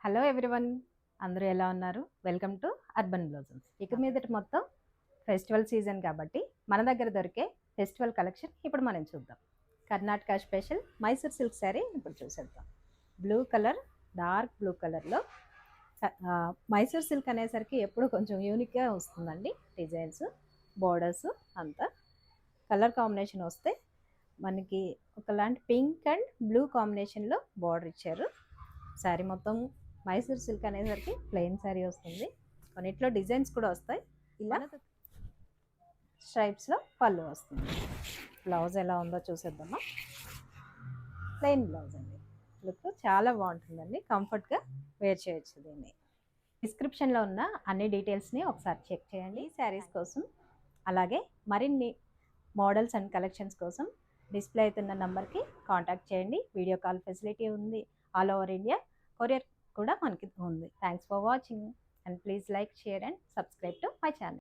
Hello everyone, అందరూ ఎలా ఉన్నారు? Welcome to urban బ్లౌజమ్స్. ఇక మీదట మొత్తం ఫెస్టివల్ సీజన్ కాబట్టి మన దగ్గర దొరికే ఫెస్టివల్ కలెక్షన్ ఇప్పుడు మనం చూద్దాం. కర్ణాటక స్పెషల్ మైసూర్ సిల్క్ శారీ ఇప్పుడు చూసేద్దాం. బ్లూ కలర్, డార్క్ బ్లూ కలర్లో మైసూర్ సిల్క్ అనేసరికి ఎప్పుడు కొంచెం యూనిక్గా వస్తుందండి. డిజైన్స్, బోర్డర్స్ అంతా కలర్ కాంబినేషన్ వస్తే మనకి ఒకలాంటి పింక్ అండ్ బ్లూ కాంబినేషన్లో బార్డర్ ఇచ్చారు. శారీ మొత్తం మైసూర్ సిల్క్ అనేసరికి ప్లెయిన్ శారీ వస్తుంది. కొన్నిట్లో డిజైన్స్ కూడా వస్తాయి. ఇలా స్ట్రైప్స్లో పళ్ళు వస్తుంది. బ్లౌజ్ ఎలా ఉందో చూసేద్దామా. ప్లెయిన్ బ్లౌజ్ అండి. లుక్ చాలా బాగుంటుందండి. కంఫర్ట్గా వేర్ చేయొచ్చు దీన్ని. డిస్క్రిప్షన్లో ఉన్న అన్ని డీటెయిల్స్ని ఒకసారి చెక్ చేయండి. శారీస్ కోసం అలాగే మరిన్ని మోడల్స్ అండ్ కలెక్షన్స్ కోసం డిస్ప్లే అవుతున్న నెంబర్కి కాంటాక్ట్ చేయండి. వీడియో కాల్ ఫెసిలిటీ ఉంది. ఆల్ ఓవర్ ఇండియా కొరియర్ కూడా మనకి ఉంది. Thanks for watching and please like, share and subscribe to my channel.